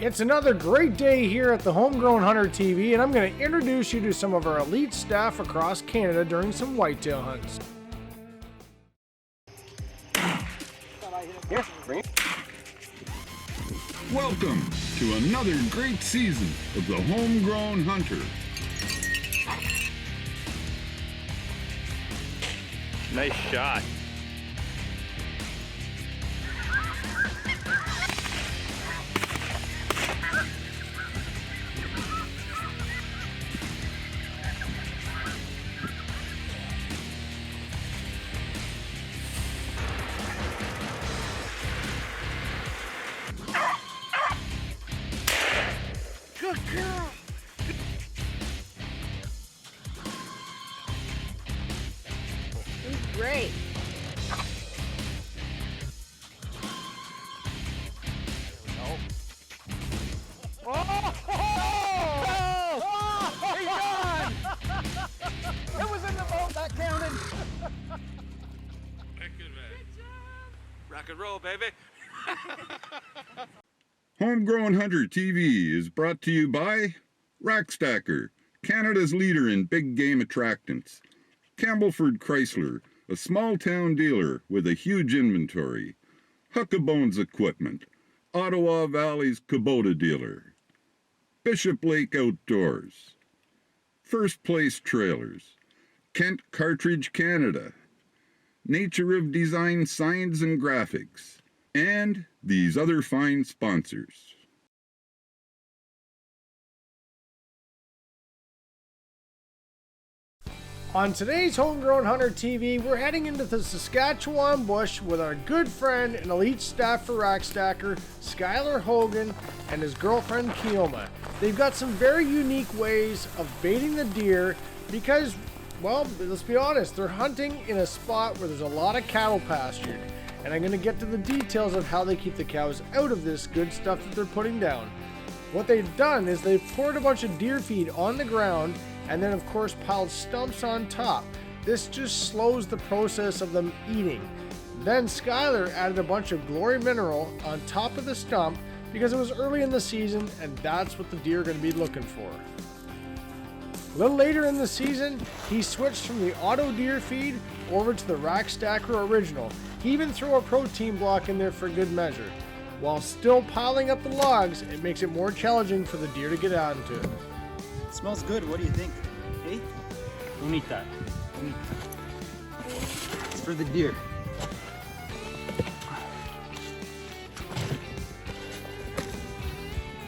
It's another great day here at the Homegrown Hunter TV, and I'm going to introduce you to some of our elite staff across Canada during some whitetail hunts. Here, bring it. Welcome to another great season of the Homegrown Hunter. Nice shot. Good girl! Great. He's gone! It was in the boat, that counted. Rock and roll, baby. Homegrown Hunter TV is brought to you by Rackstacker, Canada's leader in big game attractants. Campbellford Chrysler, a small-town dealer with a huge inventory. Huckabones Equipment, Ottawa Valley's Kubota dealer. Bishop Lake Outdoors. First Place Trailers. Kent Cartridge Canada. Nature of Design Signs and Graphics. And these other fine sponsors. On today's Homegrown Hunter TV, we're heading into the Saskatchewan bush with our good friend and elite staff for Rackstacker, Skylar Haugen, and his girlfriend Keoma. They've got some very unique ways of baiting the deer because, well, let's be honest, they're hunting in a spot where there's a lot of cattle pastured. And I'm going to get to the details of how they keep the cows out of this good stuff that they're putting down. What they've done is they've poured a bunch of deer feed on the ground and then of course piled stumps on top. This just slows the process of them eating. Then Skylar added a bunch of Glory Mineral on top of the stump because it was early in the season and that's what the deer are going to be looking for. A little later in the season, he switched from the auto deer feed over to the Rackstacker Original. He even threw a protein block in there for good measure. While still piling up the logs, it makes it more challenging for the deer to get out into it. It smells good. What do you think? Hey? Don't eat that. Don't eat that. It's for the deer.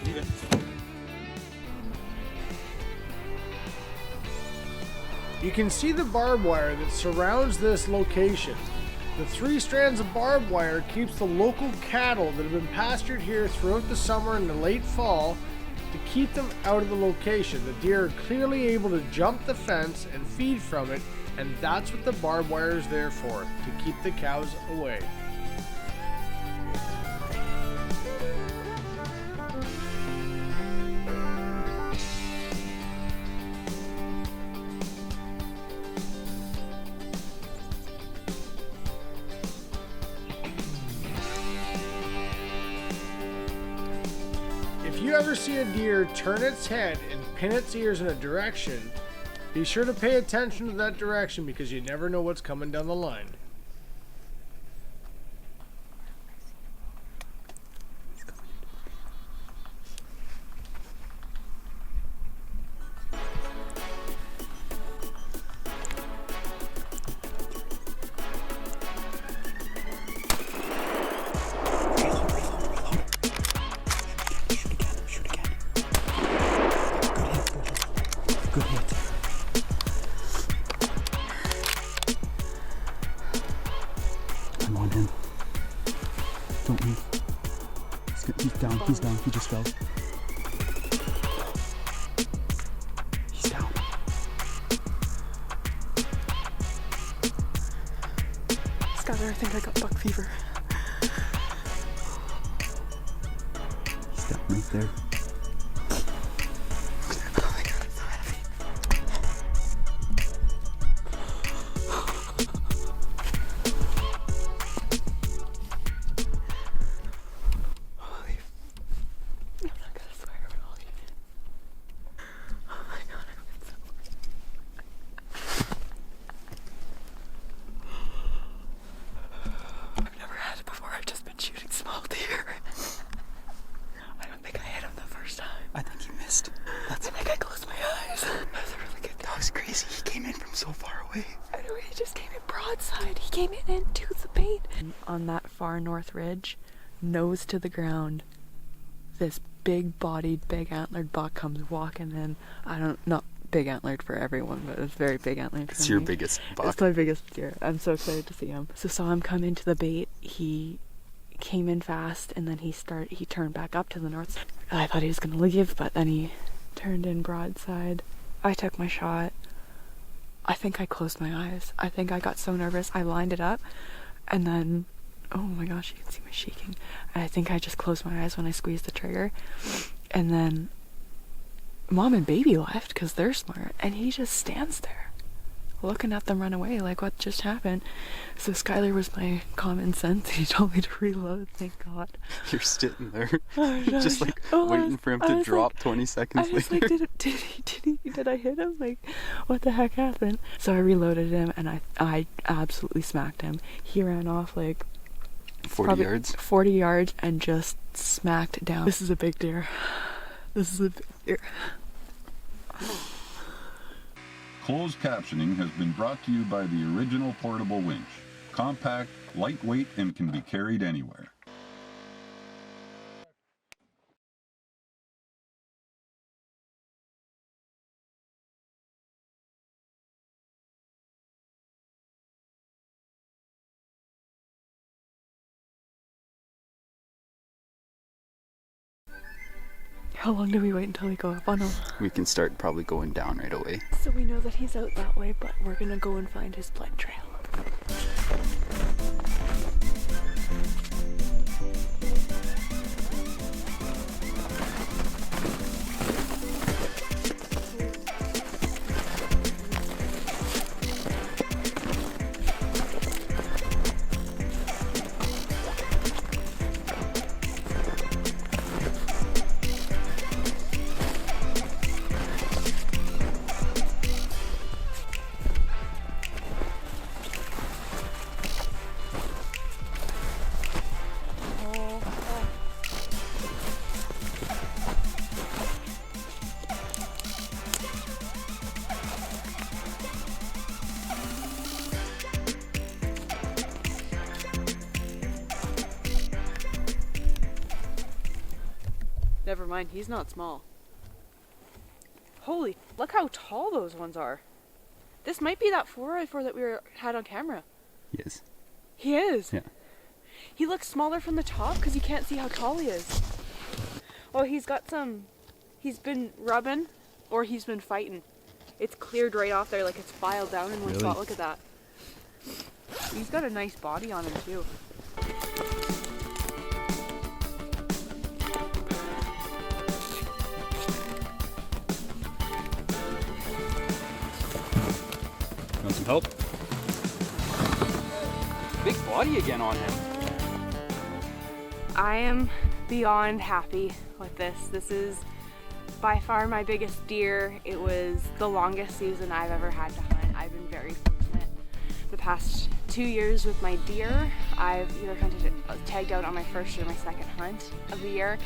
Leave it. You can see the barbed wire that surrounds this location. The 3 strands of barbed wire keeps the local cattle that have been pastured here throughout the summer and the late fall to keep them out of the location. The deer are clearly able to jump the fence and feed from it, and that's what the barbed wire is there for, to keep the cows away. If you ever see a deer turn its head and pin its ears in a direction, be sure to pay attention to that direction because you never know what's coming down the line. Good hit. I'm on him. Don't move. He's down. He's down. He just fell. He's down. Skylar, I think I got buck fever. He's down right there. Oh my god, it's so heavy. Holy. came in broadside. He came in into the bait. On that far north ridge, nose to the ground, this big-bodied, big-antlered buck comes walking in. Not big antlered for everyone, but it's very big antlered for me. It's your biggest buck. It's my biggest deer. I'm so excited to see him. So saw him come into the bait. He came in fast, and then he turned back up to the north side. I thought he was gonna leave, but then he turned in broadside. I took my shot. I think I closed my eyes. I think I got so nervous I lined it up, and then, oh my gosh, you can see me shaking. I think I just closed my eyes when I squeezed the trigger, and then Mom and baby left because they're smart, and he just stands there looking at them run away like what just happened. So Skylar was my common sense. He told me to reload, thank God. You're sitting there Oh, just like waiting for him to drop 20 seconds I was later. like, did I hit him? Like, what the heck happened? So I reloaded him, and I absolutely smacked him. He ran off like 40 yards? 40 yards and just smacked down. This is a big deer. This is a big deer. Closed captioning has been brought to you by the original portable winch. Compact, lightweight, and can be carried anywhere. How long do we wait until we go up on him? We can start probably going down right away. So we know that he's out that way, but we're gonna go and find his blood trail. Never mind, he's not small. Holy, look how tall those ones are. This might be that 4x4 that had on camera. Yes. He is. Yeah. He looks smaller from the top because you can't see how tall he is. Oh, he's been rubbing or he's been fighting. It's cleared right off there like it's filed down in one spot. Look at that. He's got a nice body on him too. Want some help? Big body again on him. I am beyond happy with this. This is by far my biggest deer. It was the longest season I've ever had to hunt. I've been very fortunate. The past 2 years with my deer, I've either tagged out on my first or my second hunt of the year.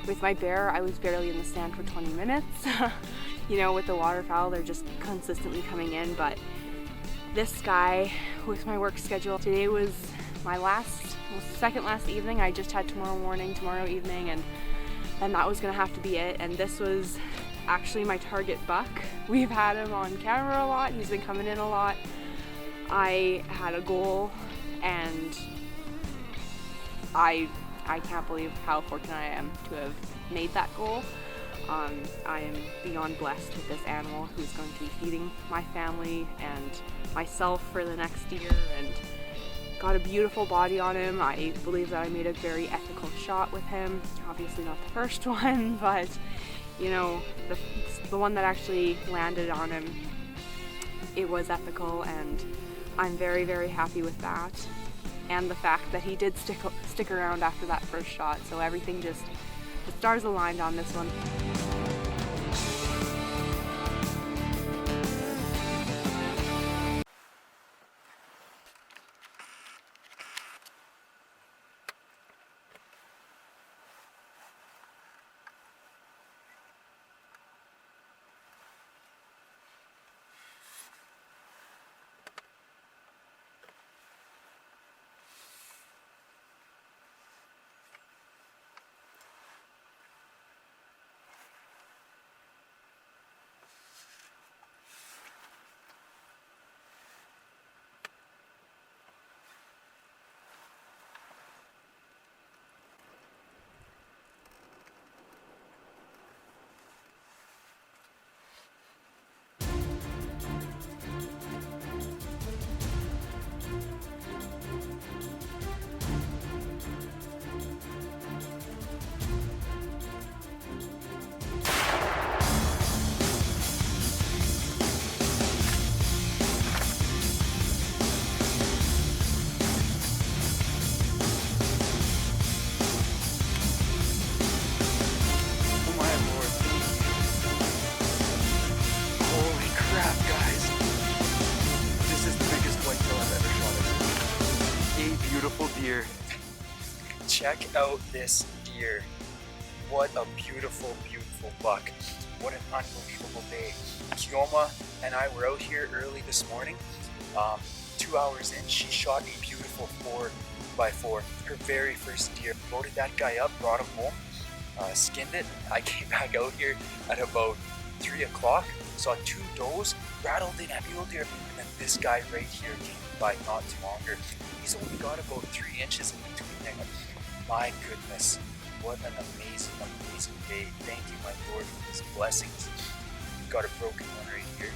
With my bear, I was barely in the stand for 20 minutes. You know, with the waterfowl, they're just consistently coming in, but this guy, with my work schedule, today was my second last evening. I just had tomorrow evening, and that was gonna have to be it. And this was actually my target buck. We've had him on camera a lot. He's been coming in a lot. I had a goal, and I can't believe how fortunate I am to have made that goal. I am beyond blessed with this animal who's going to be feeding my family and myself for the next year, and got a beautiful body on him. I believe that I made a very ethical shot with him. Obviously not the first one, but you know, the one that actually landed on him, it was ethical, and I'm very, very happy with that. And the fact that he did stick around after that first shot, so everything the stars aligned on this one. beautiful deer. Check out this deer. What a beautiful, beautiful buck. What an unbelievable day. Kioma and I were out here early this morning. 2 hours in, she shot a beautiful 4x4. Her very first deer. Loaded that guy up, brought him home, skinned it. I came back out here at about 3 o'clock, saw 2 does, rattled in a mule deer, and then this guy right here came by not too longer. He's only got about 3 inches in between them. My goodness, what an amazing, amazing day. Thank you, my Lord, for his blessings. We've got a broken one right here.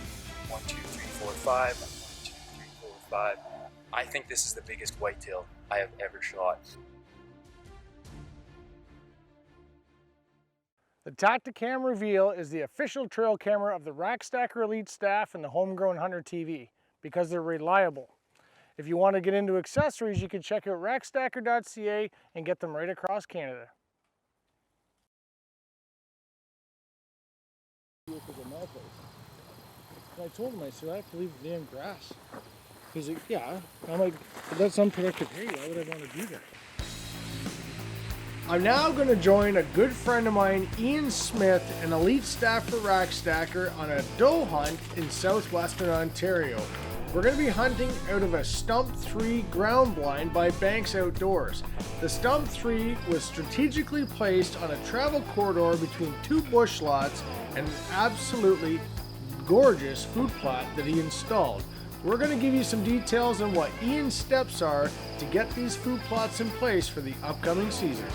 1, 2, 3, 4, 5. 1, 2, 3, 4, 5. I think this is the biggest whitetail I have ever shot. The Tacticam Reveal is the official trail camera of the Rackstacker Elite staff and the Homegrown Hunter TV because they're reliable. If you want to get into accessories, you can check out rackstacker.ca and get them right across Canada. I told him, I said, I have to leave the damn grass. He's like, yeah. I'm like, that's unproductive hay. Why would I want to do that? I'm now going to join a good friend of mine, Ian Smith, an elite staffer Rackstacker, on a doe hunt in southwestern Ontario. We're going to be hunting out of a Stump 3 ground blind by Banks Outdoors. The Stump 3 was strategically placed on a travel corridor between 2 bush lots and an absolutely gorgeous food plot that he installed. We're going to give you some details on what Ian's steps are to get these food plots in place for the upcoming season.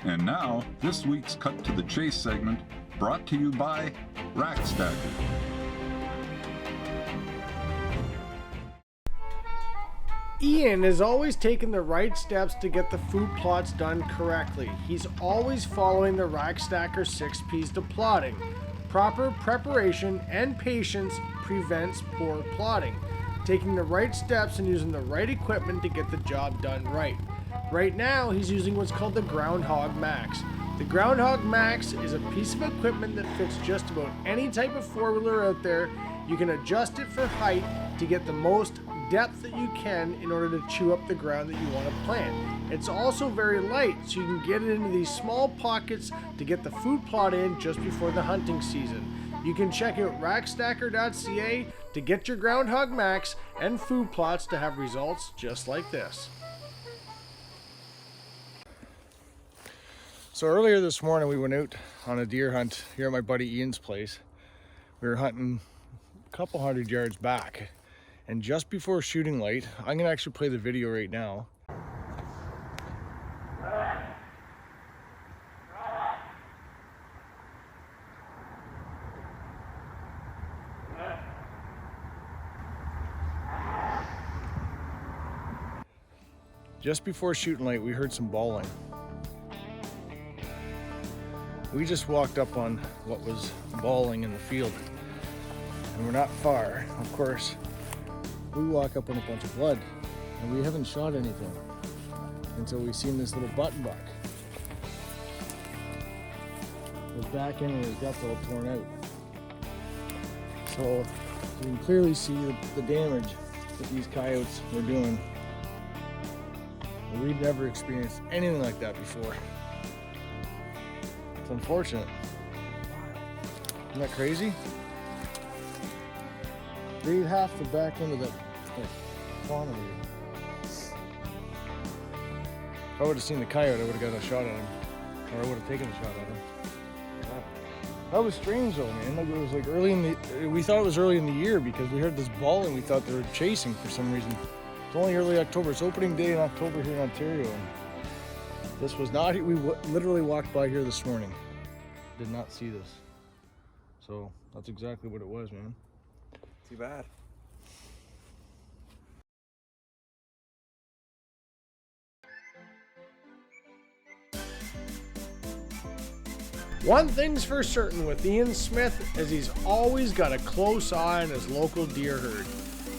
And now, this week's Cut to the Chase segment, brought to you by Rackstacker. Ian is always taking the right steps to get the food plots done correctly. He's always following the Rackstacker 6 P's to plotting. Proper preparation and patience prevents poor plotting. Taking the right steps and using the right equipment to get the job done right. Right now, he's using what's called the Groundhog Max. The Groundhog Max is a piece of equipment that fits just about any type of four-wheeler out there. You can adjust it for height to get the most depth that you can in order to chew up the ground that you want to plant. It's also very light, so you can get it into these small pockets to get the food plot in just before the hunting season. You can check out rackstacker.ca to get your Groundhog Max and food plots to have results just like this. So earlier this morning we went out on a deer hunt here at my buddy Ian's place. We were hunting a couple 100 yards back, and just before shooting light, I'm gonna actually play the video right now. Just before shooting light, we heard some bawling. We just walked up on what was bawling in the field, and we're not far. Of course, we walk up on a bunch of blood, and we haven't shot anything until we seen this little button buck. His back end and his guts all torn out. So you can clearly see the damage that these coyotes were doing. We've never experienced anything like that before. It's unfortunate. Isn't that crazy? They ate half the back end of that fawn over here. If I would have seen the coyote, I would have got a shot at him. Or I would have taken a shot at him. That was strange though, man. Like it was like early in the, we thought it was early in the year because we heard this bawling. We thought they were chasing for some reason. It's only early October. It's opening day in October here in Ontario. And this was not, we literally walked by here this morning. Did not see this. So that's exactly what it was, man. Too bad. One thing's for certain with Ian Smith is he's always got a close eye on his local deer herd.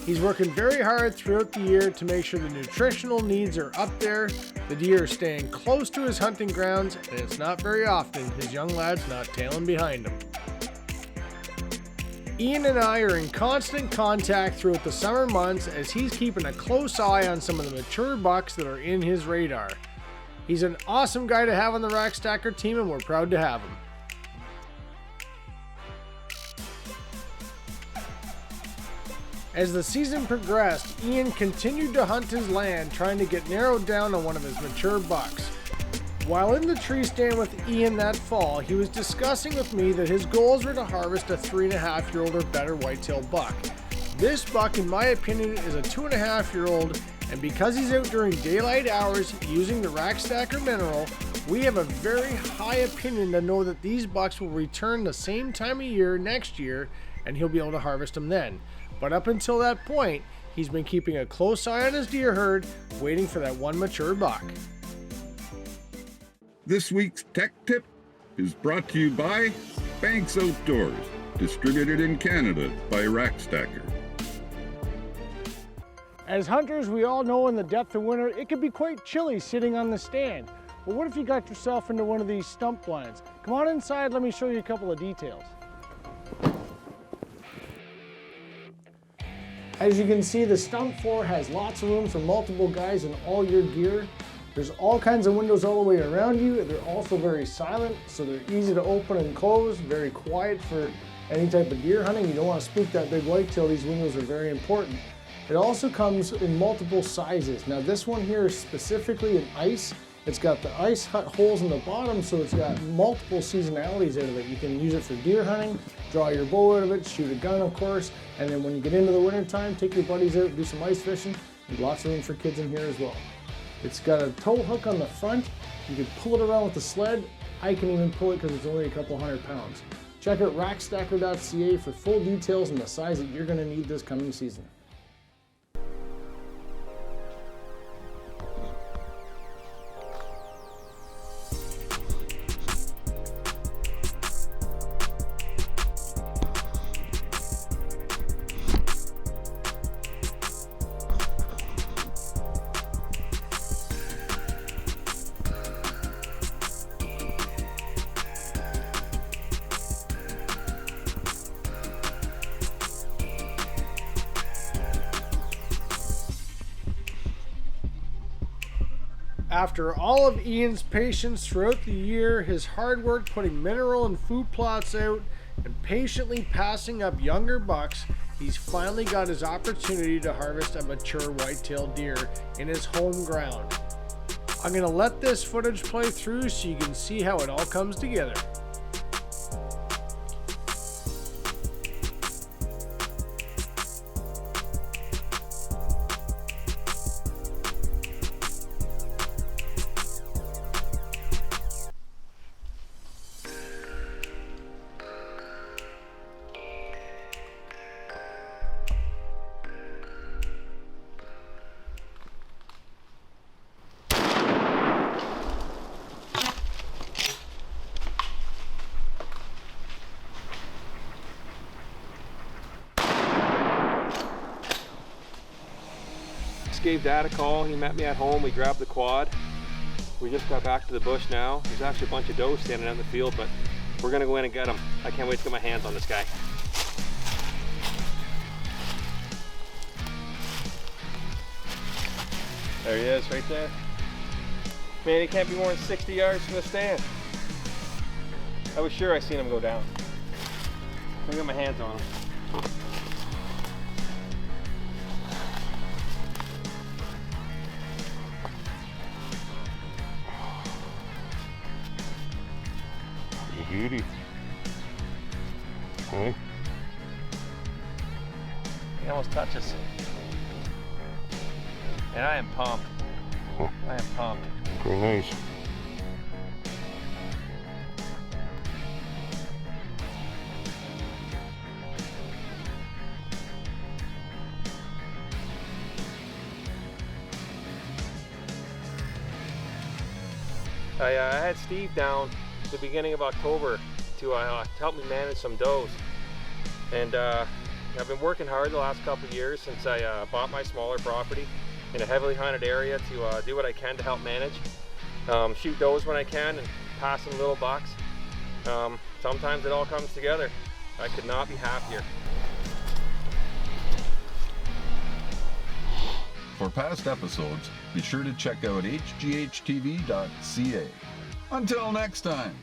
He's working very hard throughout the year to make sure the nutritional needs are up there, the deer are staying close to his hunting grounds, and it's not very often his young lad's not tailing behind him. Ian and I are in constant contact throughout the summer months as he's keeping a close eye on some of the mature bucks that are in his radar. He's an awesome guy to have on the Rack Stacker team, and we're proud to have him. As the season progressed, Ian continued to hunt his land, trying to get narrowed down on one of his mature bucks. While in the tree stand with Ian that fall, he was discussing with me that his goals were to harvest a 3.5-year-old or better whitetail buck. This buck, in my opinion, is a 2.5-year-old, and because he's out during daylight hours using the Rack Stacker mineral, we have a very high opinion to know that these bucks will return the same time of year next year, and he'll be able to harvest them then. But up until that point, he's been keeping a close eye on his deer herd, waiting for that one mature buck. This week's Tech Tip is brought to you by Banks Outdoors, distributed in Canada by Rack Stacker. As hunters, we all know in the depth of winter, it can be quite chilly sitting on the stand. But what if you got yourself into one of these stump blinds? Come on inside, let me show you a couple of details. As you can see, the stump floor has lots of room for multiple guys and all your gear. There's all kinds of windows all the way around you. They're also very silent, so they're easy to open and close, very quiet for any type of deer hunting. You don't want to spook that big whitetail. These windows are very important. It also comes in multiple sizes. Now this one here is specifically in ice. It's got the ice hut holes in the bottom, so it's got multiple seasonalities out of it. You can use it for deer hunting, draw your bow out of it, shoot a gun of course, and then when you get into the winter time, take your buddies out, do some ice fishing. There's lots of room for kids in here as well. It's got a tow hook on the front. You can pull it around with the sled. I can even pull it because it's only a couple 100 pounds. Check out rackstacker.ca for full details on the size that you're going to need this coming season. After all of Ian's patience throughout the year, his hard work putting mineral and food plots out, and patiently passing up younger bucks, he's finally got his opportunity to harvest a mature whitetail deer in his home ground. I'm going to let this footage play through so you can see how it all comes together. Gave Dad a call. He met me at home. We grabbed the quad. We just got back to the bush now. There's actually a bunch of doe standing out in the field, but we're gonna go in and get them. I can't wait to get my hands on this guy. There he is, right there. Man, he can't be more than 60 yards from the stand. I was sure I seen him go down. I'm gonna get my hands on him. Beauty. Okay. He almost touches. And I am pumped. Huh. I am pumped. Pretty nice. I had Steve down the beginning of October to help me manage some does. And I've been working hard the last couple of years since I bought my smaller property in a heavily hunted area to do what I can to help manage. Shoot does when I can and pass some little bucks. Sometimes it all comes together. I could not be happier. For past episodes, be sure to check out hghtv.ca. Until next time.